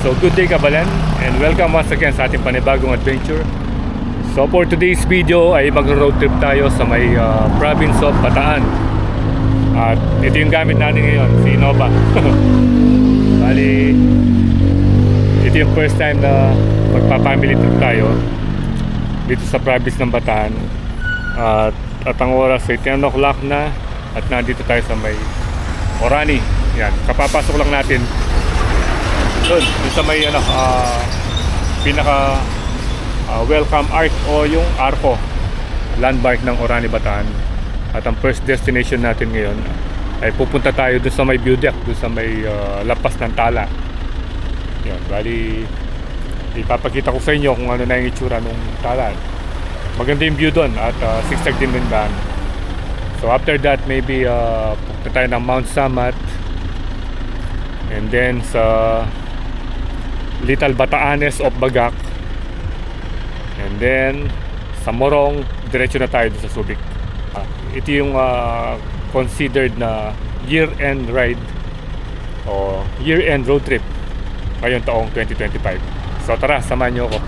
So good day Kabalan, and welcome once again sa ating panibagong adventure. So for today's video ay mag-road trip tayo sa may province of Bataan. At ito yung gamit natin ngayon, si Innova. Bali, ito yung first time na magpa-family trip tayo dito sa province ng Bataan. At ang oras ay 10 o'clock na at nandito tayo sa may Orani. Yan, kapapasok lang natin doon sa may pinaka welcome arch o yung arco landmark ng Orani, Bataan. At ang first destination natin ngayon ay pupunta tayo doon sa may view deck, doon sa may lapas ng Tala. Yan, bali ipapakita ko sa inyo kung ano na yung itsura ng Tala. Maganda yung view doon at zigzag din yung daan. So after that maybe pupunta tayo ng Mount Samat, and then sa Little Bataanes of Bagak, and then sa Morong diretso na tayo sa Subic. Ito yung considered na year-end ride o year-end road trip ngayong taong 2025. So tara, samahan nyo ako.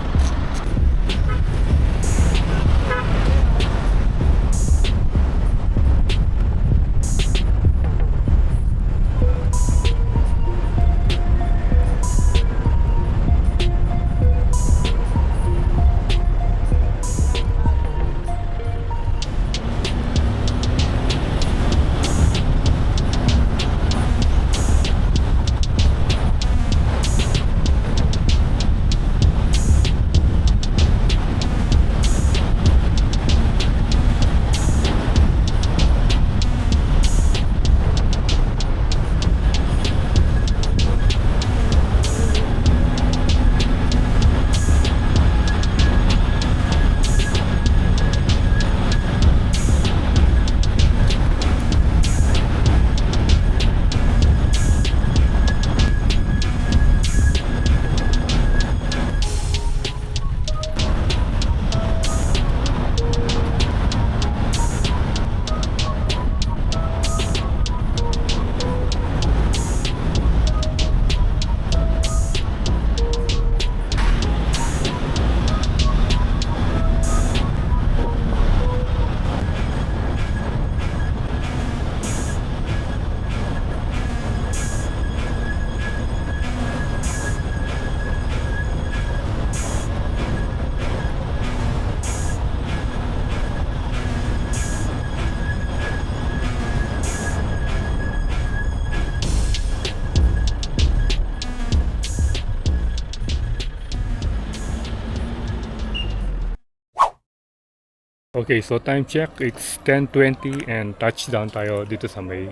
Okay, so time check, it's 10:20 and touchdown tayo dito sa may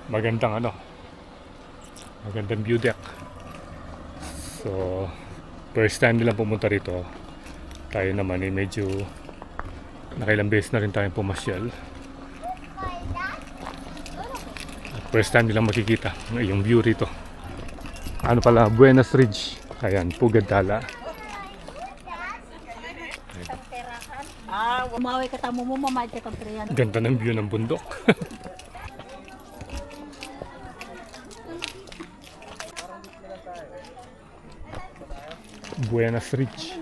magandang view deck. So first time nilang pumunta rito. Tayo naman ay medyo nakailang beses na rin tayong pumasyal. At first time nilang makikita yung view rito. Ano pala, Buenas Ridge. Ayan, Pugad Tala. Umawi ka tamo mo, mamahid ka tampriyan. Ganda ng view ng bundok. Buenas Ridge.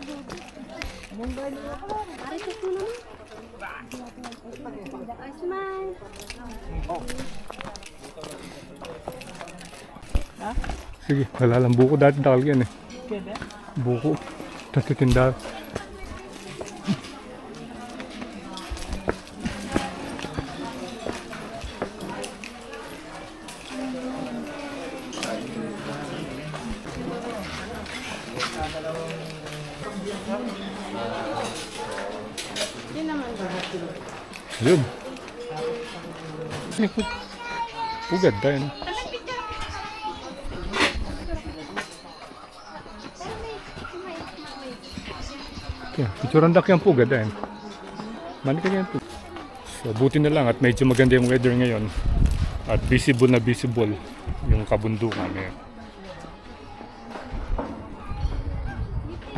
Sige, wala lang buko dati takal yan eh. Buko. Tapos titinda. Yun. Pugad tayo. Okay, picturean dak yung pugad tayo. Manik ka yan. So buti na lang at medyo maganda yung weather ngayon. At visible na visible yung kabundukan ngayon.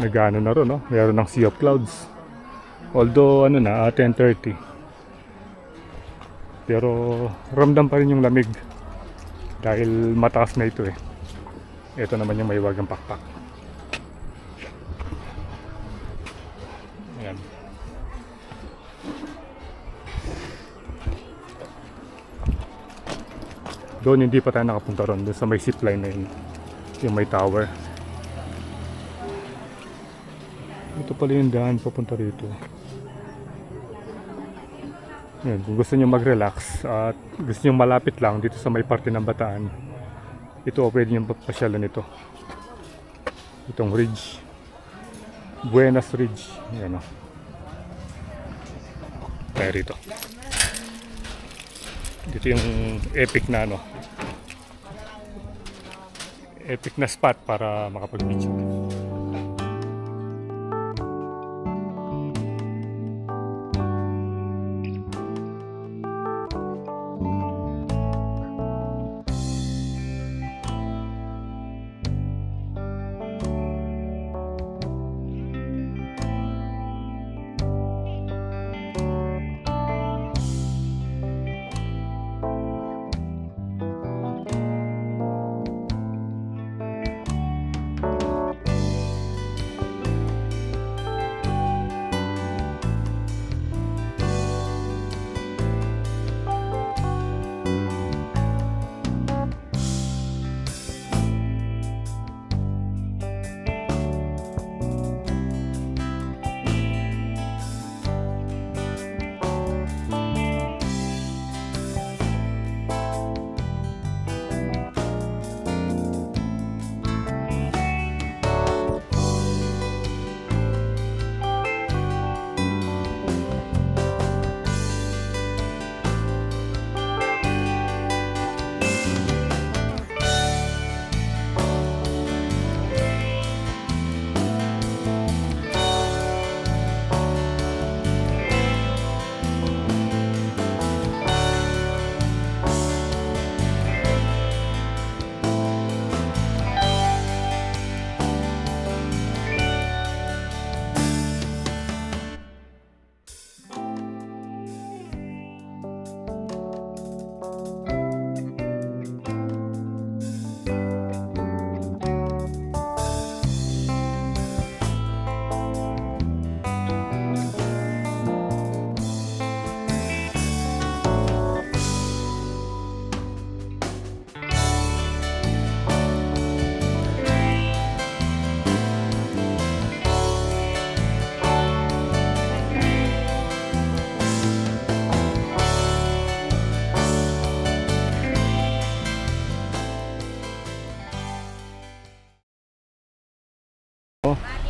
Nagano na ron, no? Mayroon ng sea of clouds. Although 10:30. Pero ramdam pa rin yung lamig dahil mataas na ito eh. Ito naman yung may wagang pakpak. Ayan. Doon hindi pa tayo nakapunta ron, doon sa may zipline na yun, yung may tower. Ito pala yung daan papunta rito. Yan, kung gusto nyo mag-relax at gusto nyo malapit lang dito sa may parte ng Bataan, ito pwede nyo pasyalan ito. Itong ridge, Buenas Ridge. Yan o. Kaya rito. Dito yung epic na epic na spot para makapag-video.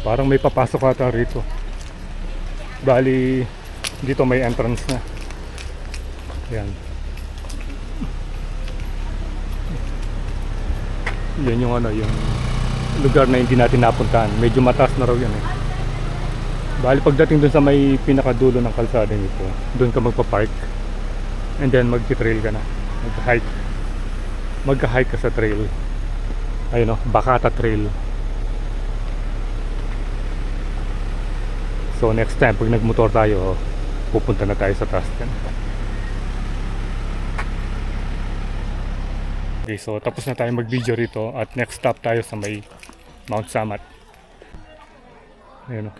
Parang may papasok ata rito. Bali, dito may entrance na. Yan. Yan yung yung lugar na hindi natin napuntahan. Medyo mataas na raw yan eh. Bali, pagdating dun sa may pinakadulo ng kalsada nito, dun ka magpa-park. And then magti-trail ka na. Magka-hike ka sa trail. Ayun Bakata Trail. So next time pag nagmotor tayo, pupunta na tayo sa taas yan. Okay, so tapos na tayo mag-video rito at next stop tayo sa may Mount Samat. Ayun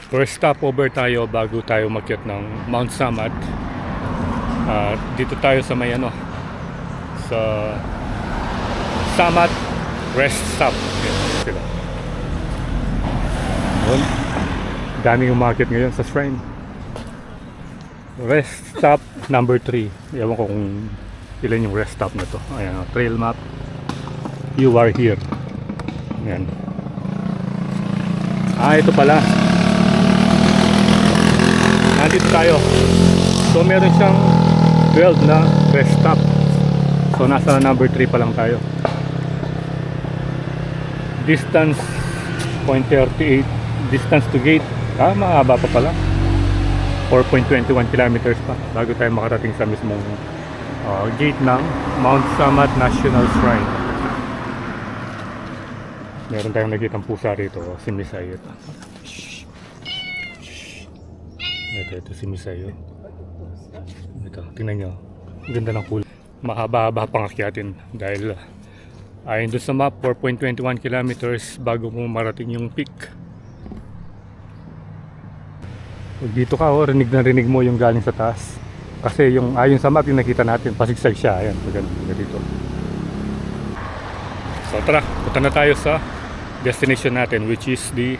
First stopover tayo bago tayo umakyat ng Mount Samat. Dito tayo sa may ano, sa Samat Rest Stop. Yan, sila. Yun. Daming umakyat ngayon sa shrine. Rest Stop number 3. Ewan ko kung ilan yung rest stop na to. Ayan, trail map. You are here. Ayan. Ito pala. Nandito tayo. So meron siyang 12 na rest stop. So nasa number 3 pa lang tayo. Distance 0.38. Distance to gate. Mahaba pa pala. 4.21 kilometers pa bago tayo makarating sa mismong gate ng Mount Samat National Shrine. Meron tayong nakitang pusa rito. Si Misay ito. Ito si Misay. Ito, tingnan nyo. Ang ganda ng kulay. Mahaba-haba pang akyatin dahil ayon doon sa map, 4.21 kilometers bago mo marating yung peak. Pag dito ka, rinig na rinig mo yung galing sa taas. Kasi yung ayon sa map, yung nakita natin, pasigsag siya. Ayan, maganda dito. So tara, punta na tayo sa destination natin, which is the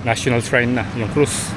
National Shrine na, yung cruise.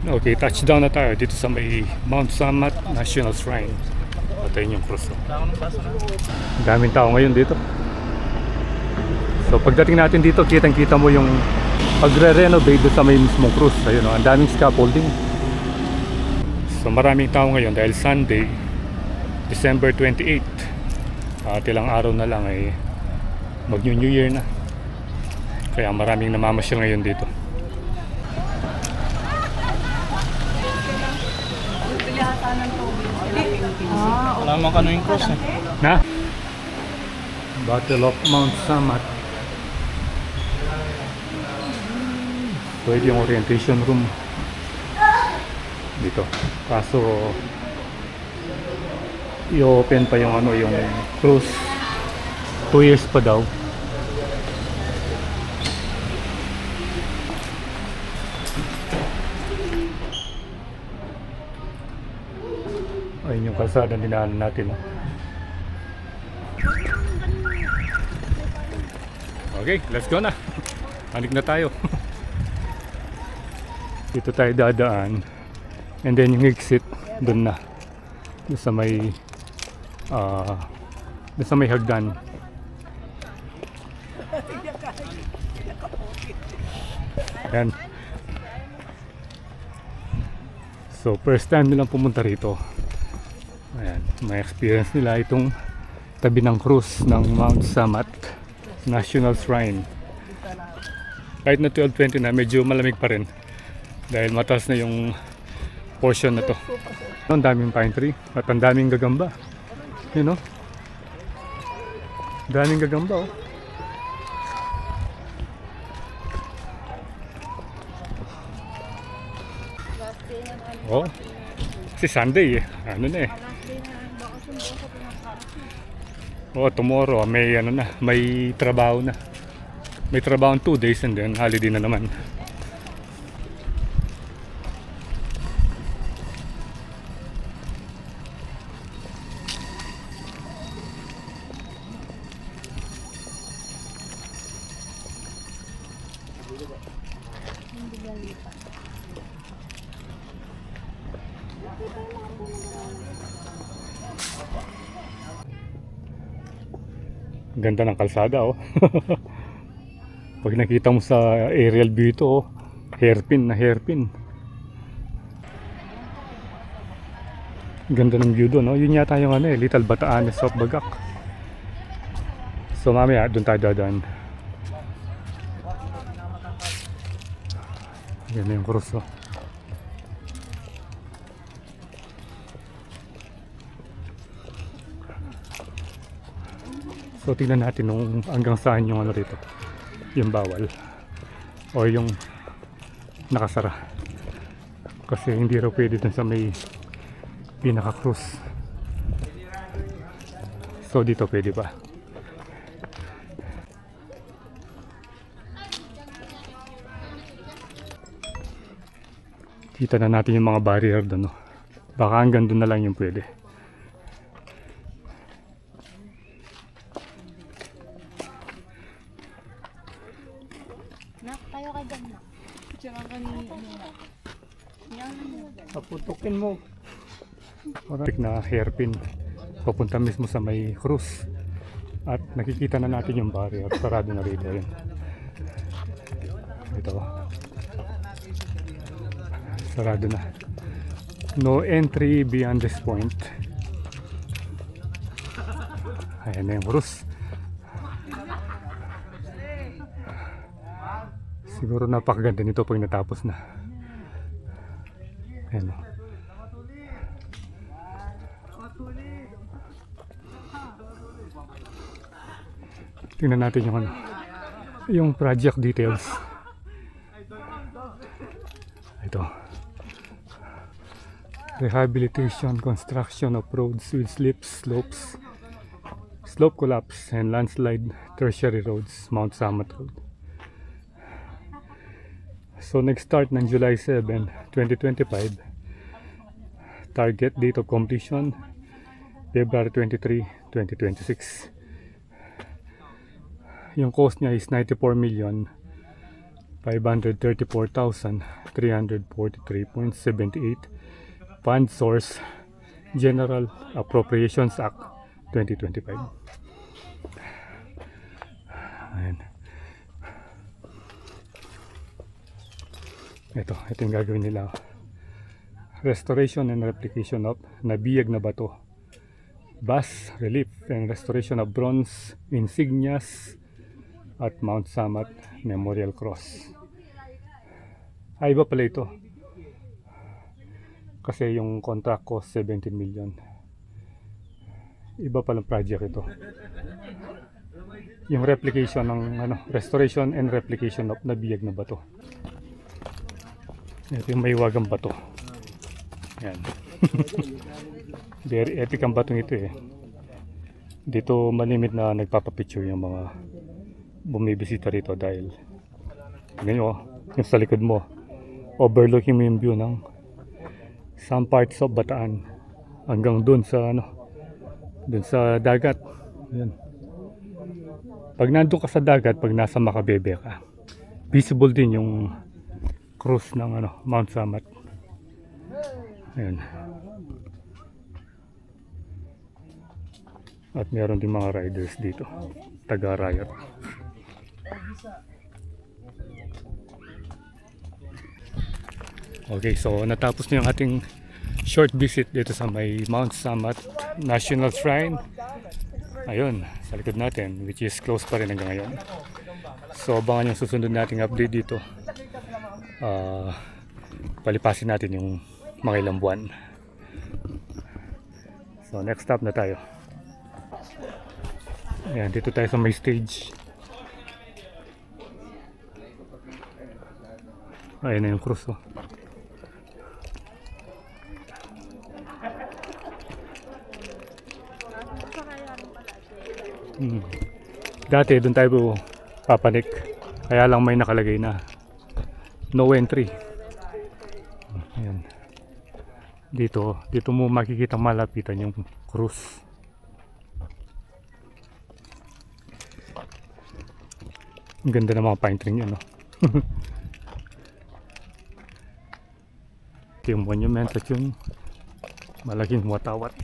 Okay, touchdown na tayo dito sa may Mount Samat National Shrine. Patayin yung cross. Daming tao ngayon dito. So pagdating natin dito, kitang-kita mo yung pagre-renovate doon sa may mismong cruise. Ayun, ang daming scaffolding. So maraming tao ngayon dahil Sunday, December 28. Ilang araw na lang ay mag-New Year na. Kaya maraming namamasyal ngayon dito. Wala naman kano yung cross eh. Na? Battle of Mount Samat. Pwede yung orientation room dito. Kaso i-open pa yung ano, yung cruise 2 years pa daw. Ayun yung kalsada dinaanan natin. Okay, let's go na. Balik na tayo. Dito tayo dadaan. And then yung exit doon na. Doon sa may hagdan. Ayan. So first time nilang pumunta rito. Ayan, may experience nila itong tabi ng cruise ng Mount Samat National Shrine. Kahit na 12:20 na, medyo malamig pa rin dahil mataas na yung portion na to. Ang daming pine tree at ang daming gagamba. Yun, no? Daming gagamba, oh. Oh, si Sunday eh. Ano na eh. Oh, tomorrow may ano na, may trabaho na. May trabaho 2 days and then holiday na naman. Ganda ng kalsada, oh. Pag nakita mo sa aerial view ito, oh, hairpin na hairpin. Ganda ng view doon, oh. Yun yata yung ano eh, Little Batanes of Bagak. So mamaya doon tayo dadaan. Yan na yung cross, oh. So tingnan natin nung hanggang saan yung ano rito, yung bawal o yung nakasara, kasi hindi raw pwede dun sa may pinaka cruise. So dito pwede pa. Kita na natin yung mga barrier doon, no? Baka hanggang doon na lang yung pwede. Nak, tayo ka dyan, nak. Tsaka kanina. Paputukin mo. Maraming na hairpin papunta mismo sa may cruise. At nakikita na natin yung barrier. Sarado na rito yun. Ito. Sarado na. No entry beyond this point. Ayan na yung cruise. Siguro napakaganda nito pag natapos na. Ayan o. Tingnan natin yung ano, yung project details. Ito. Rehabilitation, construction of roads with slopes, slope collapse and landslide tertiary roads, Mount Samat Road. So nag-start ng July 7, 2025. Target date of completion February 23, 2026. Yung cost niya is 94,534,343.78. Fund source General Appropriations Act 2025. Ayan. Ito yung gagawin nila. Restoration and replication of nabiyag na bato, bas relief and restoration of bronze insignias at Mount Samat Memorial Cross. Ay, iba pala ito kasi yung contract ko 17 million. Iba palang project ito. Yung replication ng ano, restoration and replication of nabiyag na bato. Ito yung maiwagang bato. Yan. Very epic ang batong ito eh. Dito malimit na nagpapapicture yung mga bumibisita rito dahil ganyan, yung sa likod mo overlooking mo yung view ng some parts of Bataan hanggang dun sa ano, dun sa dagat. Yan. Pag nandun ka sa dagat, pag nasa Makabebe ka, visible din yung cruise ng ano, Mount Samat. Ayan. At meron din mga riders dito, taga-riot. Okay, so natapos na yung ating short visit dito sa may Mount Samat National Shrine. Ayun, sa likod natin, which is close pa rin hanggang ngayon. So abangan yung susunod nating update dito. Palipasin natin yung mga ilang buwan. So next stop na tayo. Ayan, dito tayo sa may stage. Ayan na yung cruise, oh. Dati doon tayo papanik. Kaya lang may nakalagay na no entry. Ayan. Dito mo makikita malapitan yung cruise. Ang ganda ng mga pine tree niya, no? Ito yung monument at yung malaking watawat.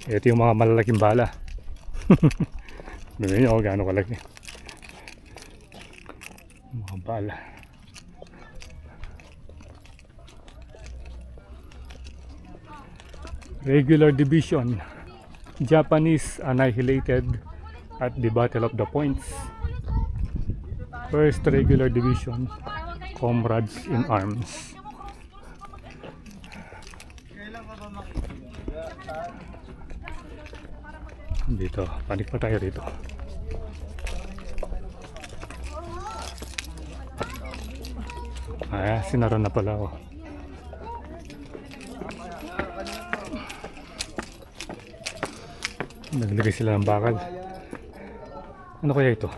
Ito yung mga malalaking bala. Bigyan nyo gaano kalaki. Mga bala. Regular division. Japanese annihilated at the Battle of the Points. First regular division. Comrades in arms. Dito, panik pa tayo dito. Sinara na pala ako. Naglagay sila ng bakal. Ano kaya ito?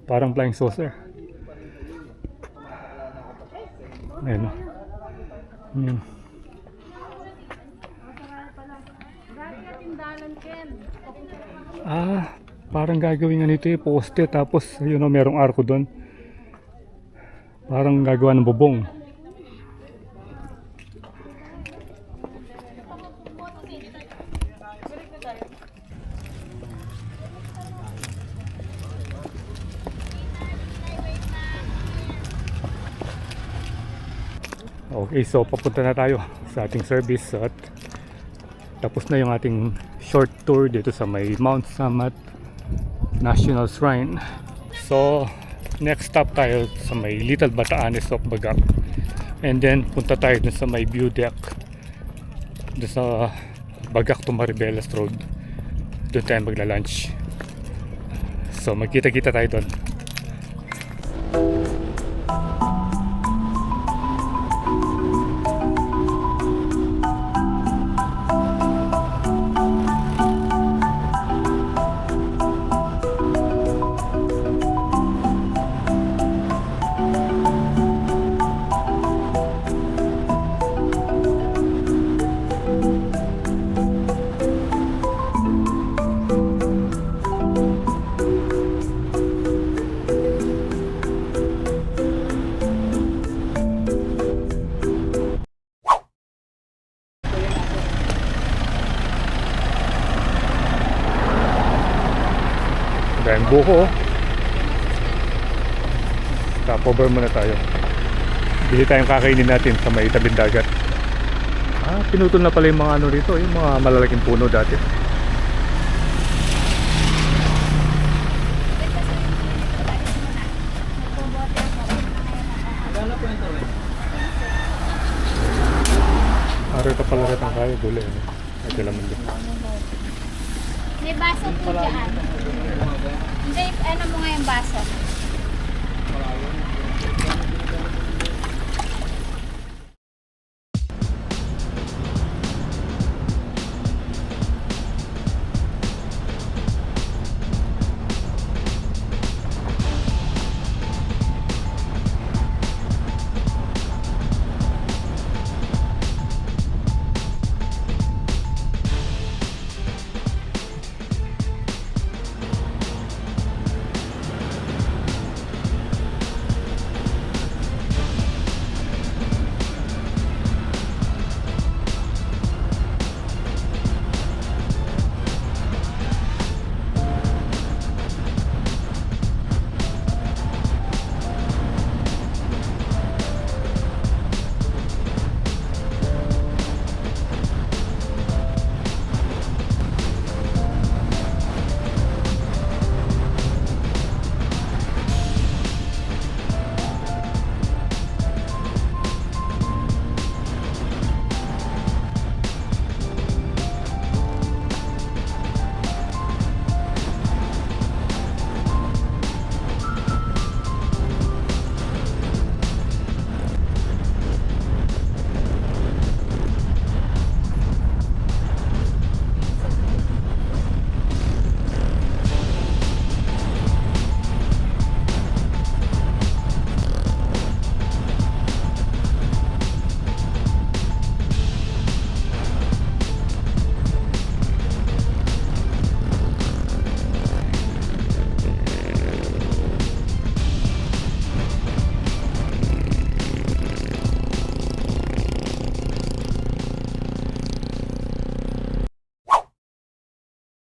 Parang flying saucer. Ayan, no? Parang gagawin nga nito poste tapos yun, merong arko doon. Parang gagawa ng bubong. Okay, so papunta na tayo sa ating service at tapos na yung ating short tour dito sa may Mount Samat National Shrine. So next stop tayo sa may Little Batanes of Bagak, and then punta tayo dun sa may view deck dun sa Bagak to Maribeles Road. Doon tayo magla-lunch. So magkita-kita tayo doon. Dahil buko, stopover muna tayo. Bili tayong kakainin natin sa may tabing dagat. Pinutol na pala yung mga ano rito, yung mga malalaking puno dati. Ito pala rin ang kaya, duli. Ito naman din. May baso po dyan. Hindi, ano mo nga yung baso?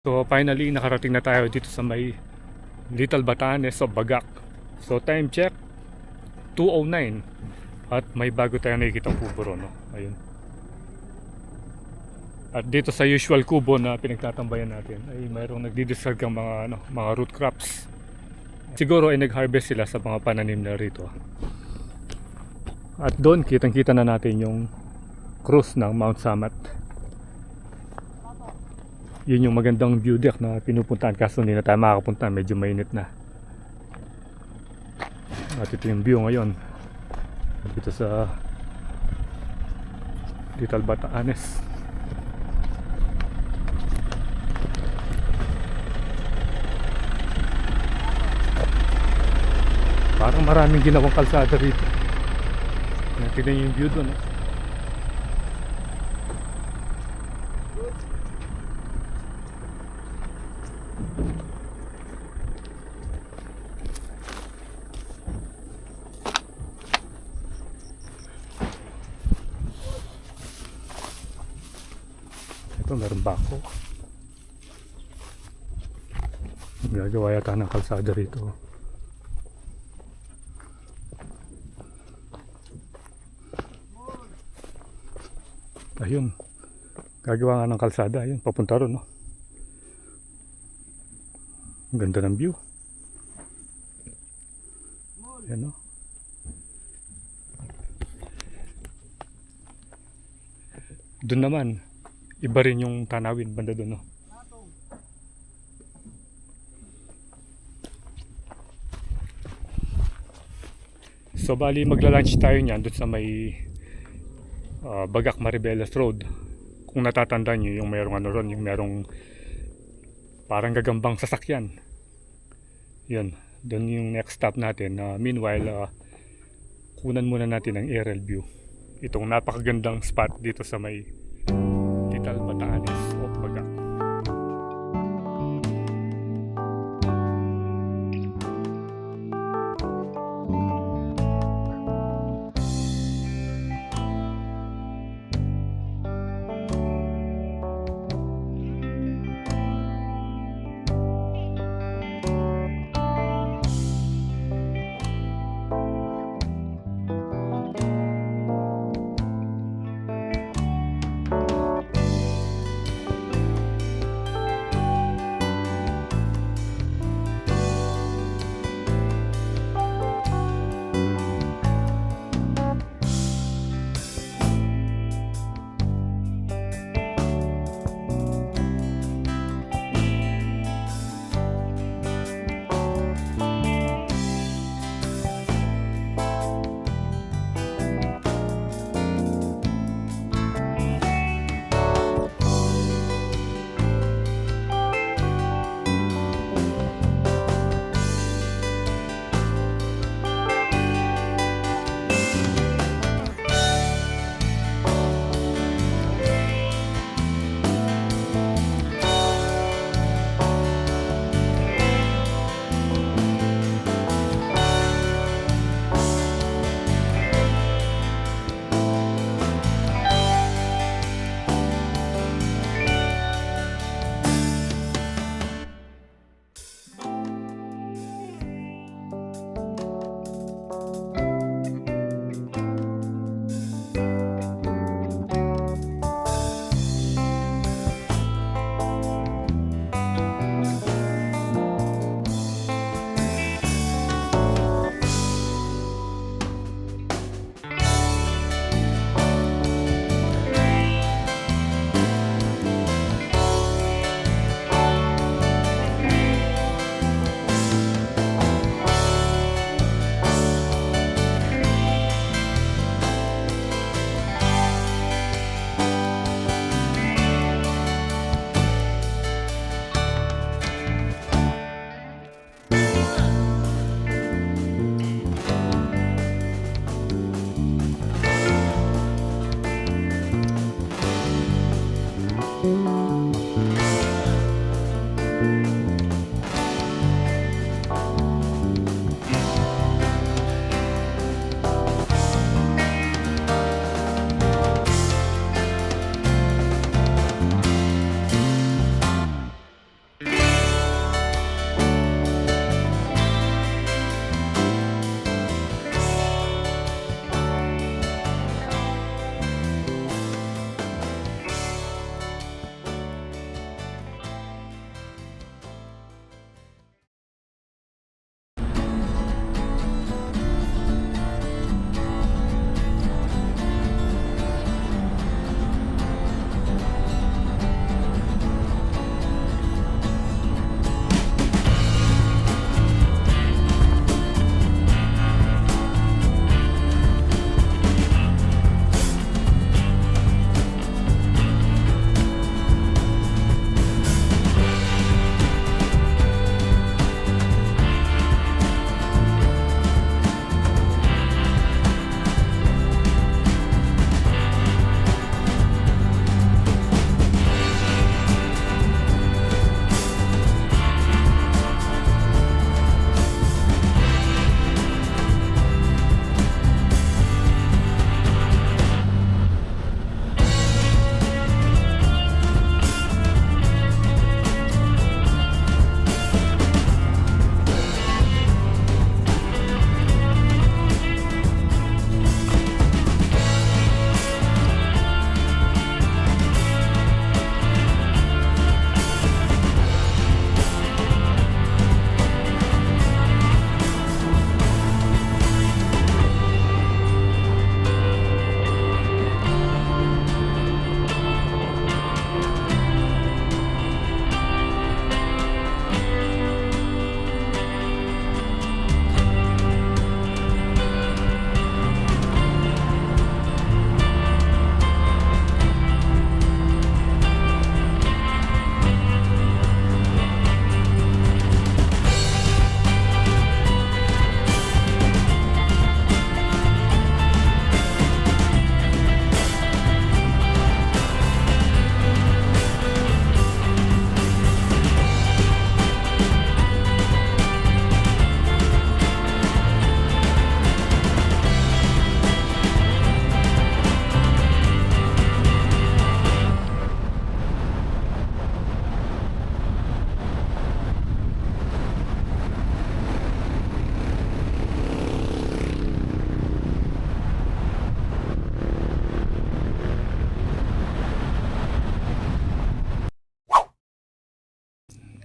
So finally nakarating na tayo dito sa may Little Batanes o Bagak. So time check 2:09 at may bago tayong nakikitang kubo ron, no? Ayun. At dito sa usual kubo na pinagtatambayan natin ay mayroong nagdi-discard ng mga root crops. Siguro ay nag-harvest sila sa mga pananim na rito. At doon kitang-kita na natin yung cruise ng Mount Samat. Yun yung magandang view deck na pinupuntahan, kaso hindi na tayo makakapunta, medyo mainit na. At ito yung view ngayon dito sa Little Batanes. Parang maraming ginawang kalsada rito. Tignan yung view doon, eh. Ito meron bako. Gagawa yata ng kalsada rito. Ayun, gagawa nga ng kalsada. Ayun, papunta ron, no? Ang ganda ng view. Ayan, no? Doon naman iba rin yung tanawin banda doon, no? So bali magla-lunch tayo niyan doon sa may Bagak Maribeles Road. Kung natatandaan nyo yung merong ron, yung merong parang gagambang sasakyan. Yun, doon yung next stop natin. Meanwhile, kunan muna natin ang aerial view. Itong napakagandang spot dito sa may Little Batanes o Bagak.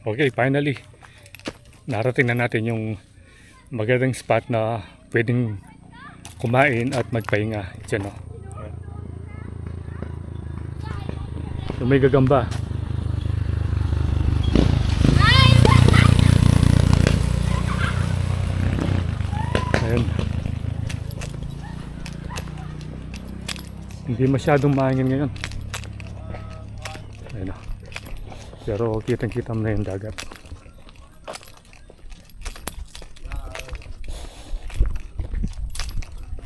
Okay, finally. Narating na natin yung magandang spot na pwedeng kumain at magpahinga. Diyan, no? Yung may gagamba. Ayan. Hindi masyadong mahangin ngayon. Ayan, no? Pero kitang-kita mo na yung dagat.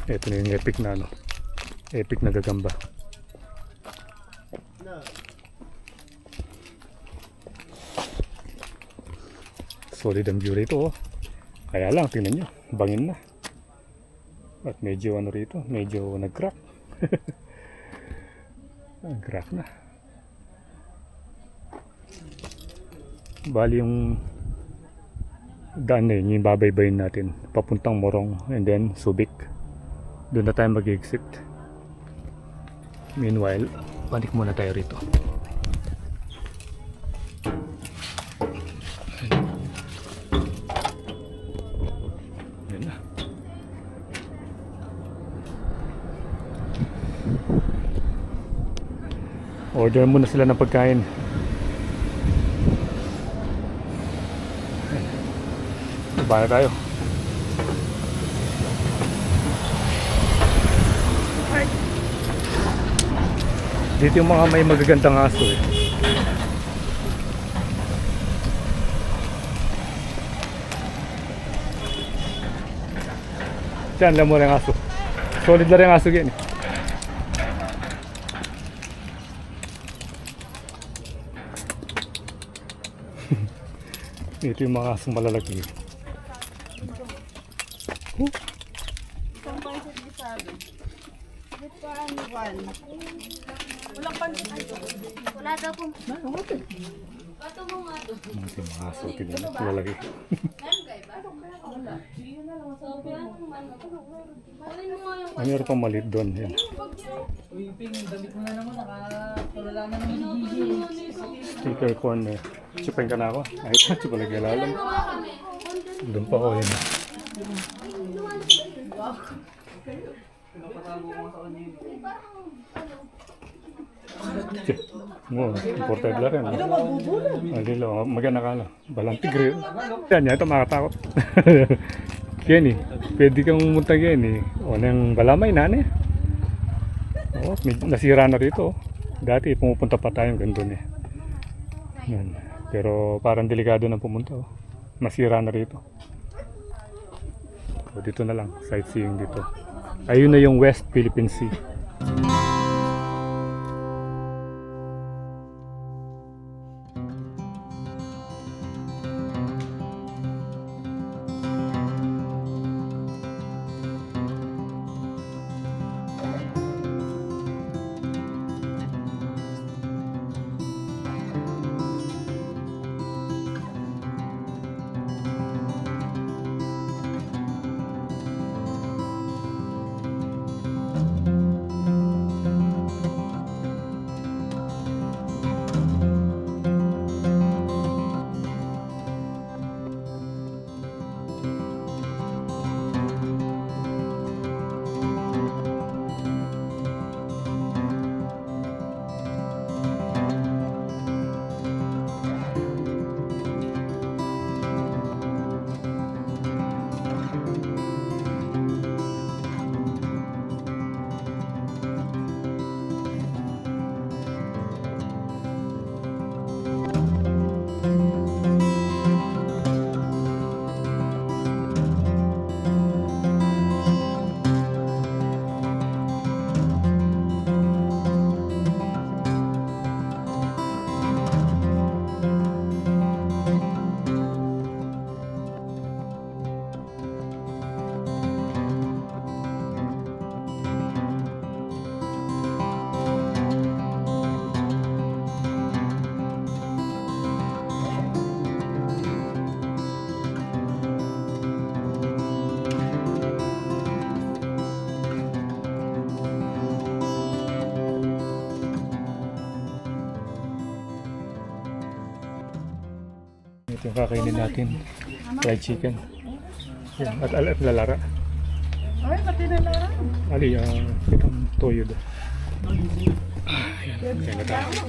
Ito na yung epic na ano. Epic na gagamba. Solid ang view rito, oh. Kaya lang, tingnan nyo. Bangin na. At medyo ano rito. Medyo nag-crack. Nag-crack na. Bali yung daan na yun, yung babaybayin natin papuntang Morong and then Subic. Doon na tayo mag-exit. Meanwhile, balik muna tayo rito. Ayan na. Order muna sila ng pagkain. Baba na tayo. Dito yung mga may magagandang aso eh. Diyan, alam mo rin ang aso. Solid na rin ang aso yan eh. Dito yung mga asong malalaki. Wala daw kung... Bato mo nga to. Ito yung mga aso. Ito yung malalaki. Mayroon pang maliit doon. Yan. Sticker corner. Chupin ka na ako. Ay, chupa lagi lalam. Doon pa ako yun. Mo, imported lang yan. Hindi lang, maganda ka lang. Balang tigre. Yan, ito makatakot. Kenny, pwede kang pumunta Kenny. O nang balamay na eh. Oh, nasira na rito. Dati pumupunta pa tayong gandun eh. Yan. Pero parang delikado na pumunta. Oh. Nasira na rito. So, dito na lang, sightseeing dito. Ayun na yung West Philippine Sea. Ito yung kakainin natin. Fried chicken. Yan. At lalara. Ay, pati na lang. Ali, itong toyo doon. Ayan, kaya na tayo.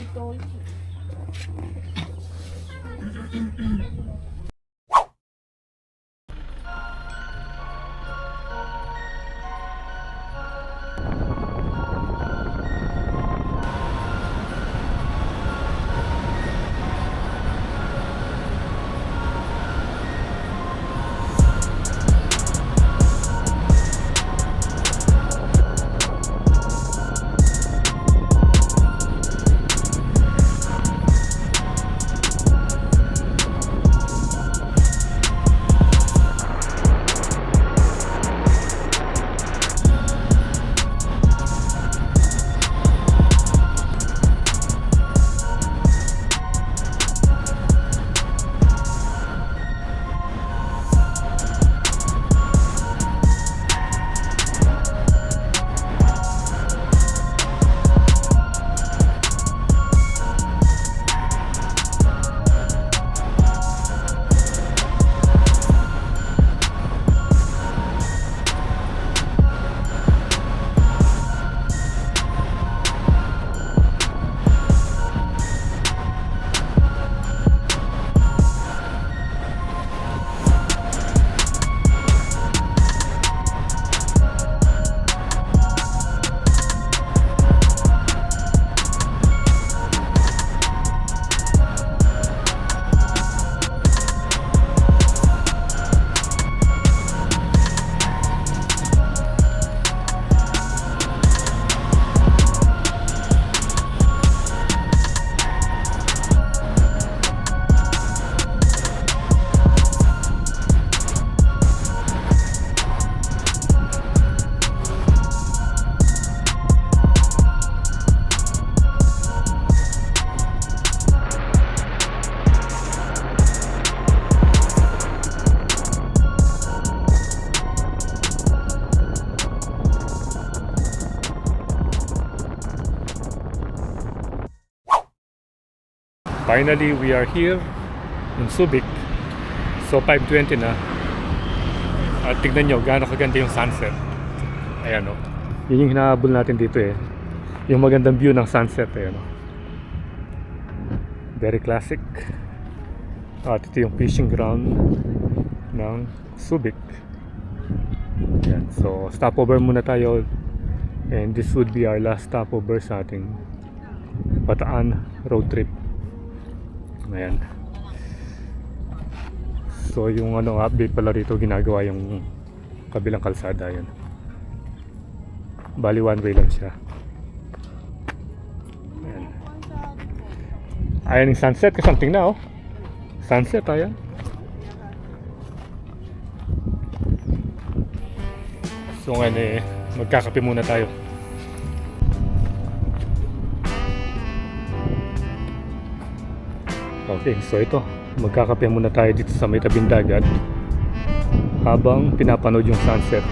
Finally, we are here in Subic. So 5:20 na. At tignan nyo gaano kaganda yung sunset. Ayan o. Yun yung hinahabol natin dito eh. Yung magandang view ng sunset. Ayan o. Very classic. At ito yung fishing ground ng Subic. Ayan. So stopover muna tayo. And this would be our last stopover sa ating Bataan road trip. Ayan. So yung update pala rito, ginagawa yung kabilang kalsada. Ayan. Bali one way lang siya. Ayan. Ayan yung sunset, something na oh. Sunset, ayan. So ngayon magkakape muna tayo. Okay, so ito, magkakape muna tayo dito sa may tabing dagat habang pinapanood yung sunset.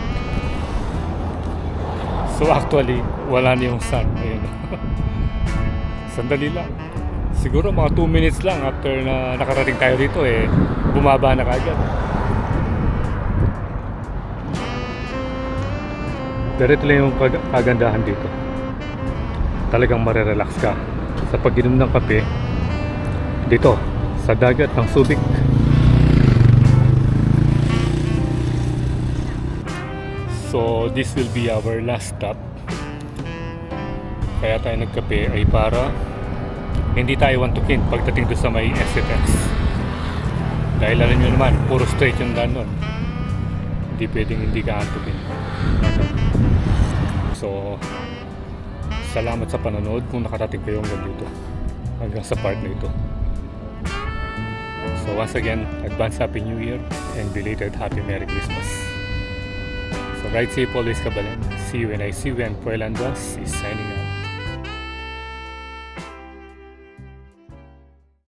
So actually, wala na yung sun. Ayun. Sandali lang. Siguro mga 2 minutes lang after na nakarating tayo dito bumaba na kaagad. Diretso lang yung kagandahan dito. Talagang marerelax ka sa pag-inom ng kape dito sa dagat ng Subic. So this will be our last stop. Kaya tayo nagkape ay para hindi tayo wantukin pagdating doon sa may SFX. Dahil alam nyo naman, puro straight yung daan nun. Hindi pwedeng hindi ka antukin. So salamat sa panonood kung nakarating kayo hanggang dito, hanggang sa part na ito. So once again, advance Happy New Year and belated Happy Merry Christmas. So ride safe always, Kabalen. See you when I see you, and Puelandas is signing out.